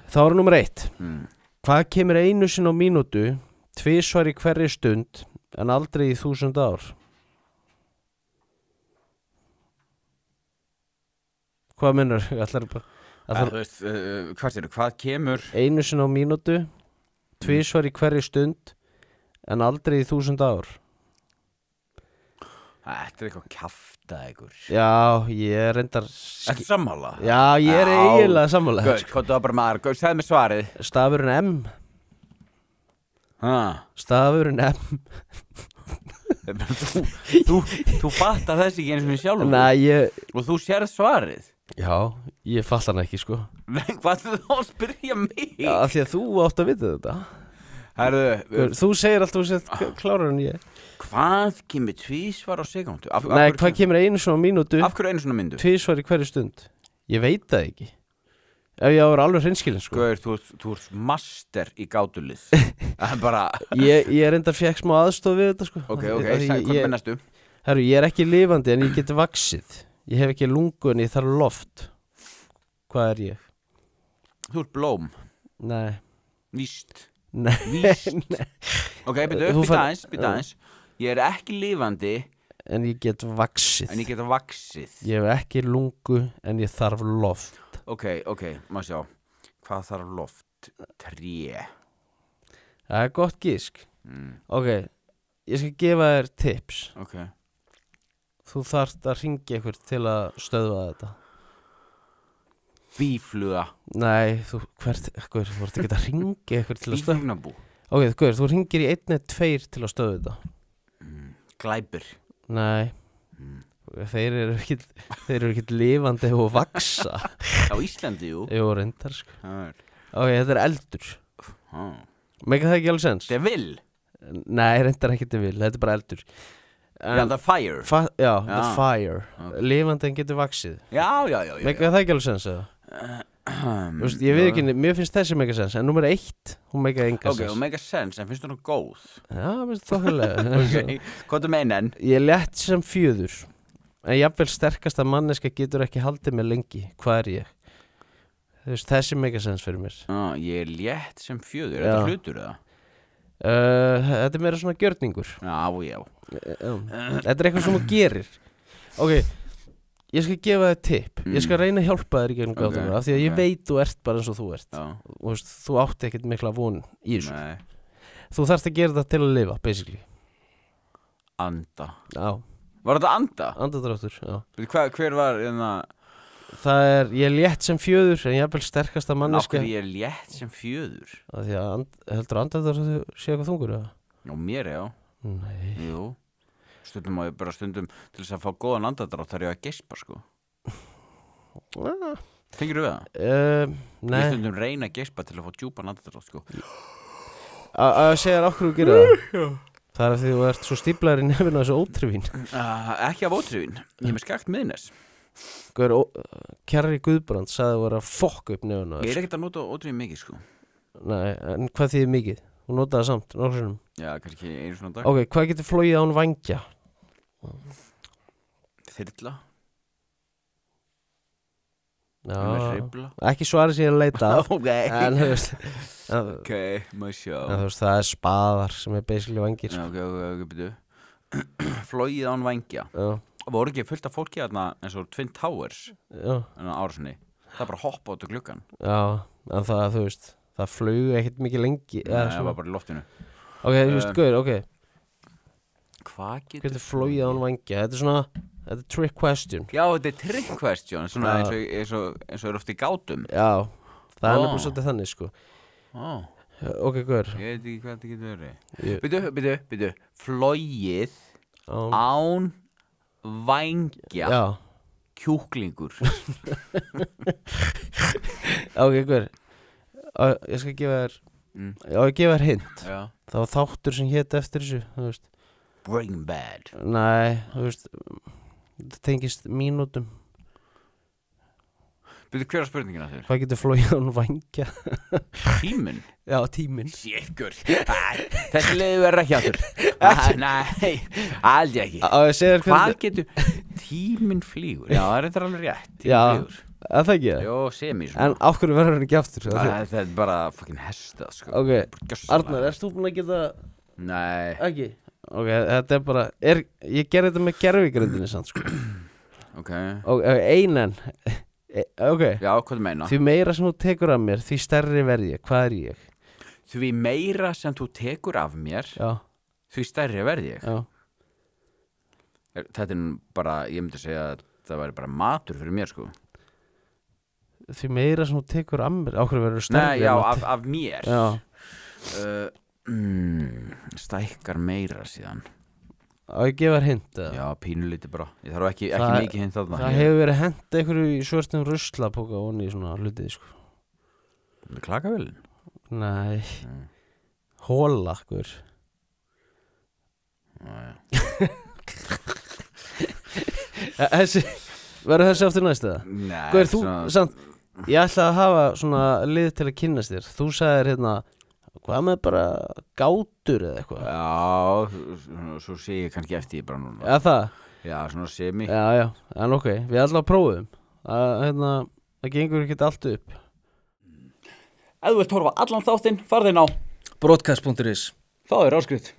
Þá er númer 1 Hvað kemur einu sinni á mínútu 2 svar í hverri stund en aldrei í 1000 ár? Hvað mennur? Hvað kemur Einu sinni á mínútu 2 svar í hverri stund en aldrei í 1000 ár? Þetta er eitthvað kjafta ykkur Já, ég er reyndar Ertu sammála? Já, ég er eiginlega sammála Gaur, hvað það bara maður, Gaur, segðu mér svarið Stafurinn M Stafurinn M Þú fattar þessi ekki eins og sjálfur Nei, Og þú sérð svarið Já, ég fatt hann ekki sko Hvað þú þá að spyrja mig? Já, því að þú átt að vita þetta Herðu, Þú segir alltaf þú sett klárar en ég Hvað kemur 2 svar á sekúndu? Nei, hvað kemur einu svona mínútu Af hverju einu svona myndu? 2 svar í hverju stund Ég veit það ekki Ef ég á að vera alveg hreinskilin sko Gaur, þú ert master í gátulið Bara Ég reyndar fekk smá aðstoð við þetta sko Ok, hvað með næstu? Herru, ég er ekki lifandi en ég get vaxið Ég hef ekki lungu en ég þarf loft Hvað er ég? Þú ert blóm Nei Víst Nei Ok, byrju aðeins Ég er ekki lifandi En ég get vaxið En ég get vaxið Ég hef ekki lungu en ég þarf loft Ok, má sjá Hvað þarf loft? Tré Það er gott gísk Ok, ég skal gefa þér tips Ok Þú þarft að ringja ykkur til að stöðva þetta Býfluga Nei, þú ert ekki að ringja ykkur til að stöðva Býflugnabú Ok, þú ringir í 112 til að stöðva þetta Glæpur Nei Þeir eru ekki lifandi og vaksa Á Íslandi, jú Jú, reyndar sko Það Ok, þetta er eldur Mega það ekki alveg sens? Devil Nei, reyndar ekki devil, þetta er bara eldur Já, the fire Já, the fire Lifandi en getur vaksið Já Mega það ekki alveg sens eða? Veist, ég veit ekki, mér finnst þessi mega sens en nummer 1, hún mega enga sens Ok, hún mega sens, en finnst hún góð? Já, finnst þokkulega Ok, hvað er meinen? Ég er létt sem fjöður en jafnvel sterkasta manneska getur ekki haldið mig lengi Hvað er ég? Þú veist, þessi mega sens fyrir mér Ég er létt sem fjöður, er þetta hlutur eða? Þetta er meira svona gjörningur Já Þetta er eitthvað sem þú gerir Ok, ég skal gefa þér tipp Ég skal reyna að hjálpa þér í gegnum gátum af því að ég veit þú ert bara eins og þú ert og veist, þú átti ekkert mikla von í þessu Þú þarft að gera þetta til að lifa, basically Anda Já Var þetta anda? Andadráttur, já Hver var Það er, ég er létt sem fjöður en jafnvel sterkasta manneska Af hverju ég er létt sem fjöður? Af því að heldur andadráttur sé eitthvað þungur, eða? Já, mér já Nei Jú Stundum má ég bara til þess að fá góðan andadrátt þar ég að geispa, sko Tengir þú við það? Nei Ég stundum reyna að geispa til að fá djúpan andadrátt, sko Að segja þér okkur þú gerir það Það er að því þú ert svo stíflaður í nefninu þessu ótrifín Ekki af ótrifín Ég er með skakt miðnes Kjarri Guðbrand sagði að vera fokk upp nefninu Ég er ekkert að nota ótrifín mikið, sko Nei, en hvað þýðir mikið? Þú notaði það samt, nokkur sinnum Já, kannski einu svona dag Ok, hvað getur flogið án vængja? Þyrla Já, hreyfla. ekki svarið sem ég er að leita af. Ok. En þú veist Ok, maður sjá En þú veist, það er spaðar sem er basically vængir Já, ok, byrju Flogið án vængja Já, Voru ekki fullt af fólki þarna eins og Twin Towers já, árasinni Það er bara að hoppa út á gluggan já En það, þú veist, það flögu ekkert mikið lengi Nei, það var bara í loftinu Ok, þú veist, guður, ok Hvað Getur flogið án vængja? Þetta er svona, þetta er trick question Já, þetta er trick question Svona eins og er oft í gátum Já, það er nefnilega svolítið þannig, sko Ok, guður Ég veit ekki hvað þetta getur verið Byrju Flogið án vængja Já Kjúklingur Ok, guður Ég skal gefa þér Já, ég gefa þér hint Já. Það var þáttur sem hét eftir þessu, þú veist Breaking Bad Nei, þú veist Það tengist mínútum Byrju, hver er spurningin að þér? Hvað getur flogið án vængja? Tíminn? Já, tíminn Sérkur Þessi leiði verður ekki áttur Nei, aldrei ekki Á, ég segir Hvað getur Tíminn flýgur Já, það er þetta alveg rétt Tíminn Já, flýgur Það ekki það? Jó, semi svona. En af hverju verður hann ekki aftur? Það er bara fucking hestað, sko. Ok, Gjörsamlega. Arnar, erst þú búin að geta... Nei. Ekki? Ok, þetta er bara... Ég gerði þetta með gervigrindinni samt, sko. Ok. Einan. Ok. Já, hvað þú meina? Því meira sem þú tekur af mér, því stærri verð ég. Hvað er ég? Því meira sem þú tekur af mér, Já. því stærri verð ég. Já. Þetta er bara, ég myndi segja að það væri bara matur fyrir mér, sko. Því meira sem þú tekur af mér, ákveður verður stærri. Nei, já, af mér. Já. Stækkar meira síðan. Á ég gefa þér hint, eða? Já, pínulítið bara. Ég þarf ekki mikið hint þarna. Það hefur verið hent einhverju í svörstum ruslapóka onni í svona hlutið, sko. Það er klakavélin? Nei. Hóla, hver. Þessi, verður þessi aftur næst, eða? Nei. Hver, þú, samt, ég ætla að hafa svona lið til að kynnast þér. Þú sagðir hérna, hvað með bara gátur eða eitthvað? Já, svo sé ég kannski eftir ég bara núna. Já, það? Já, svona semi. Já, en ok, við allavega prófum. Það gengur ekki allt upp. Ef þú vilt horfa allan þáttinn, farðu inn á Broadcast.is Fáðu þér áskrifð.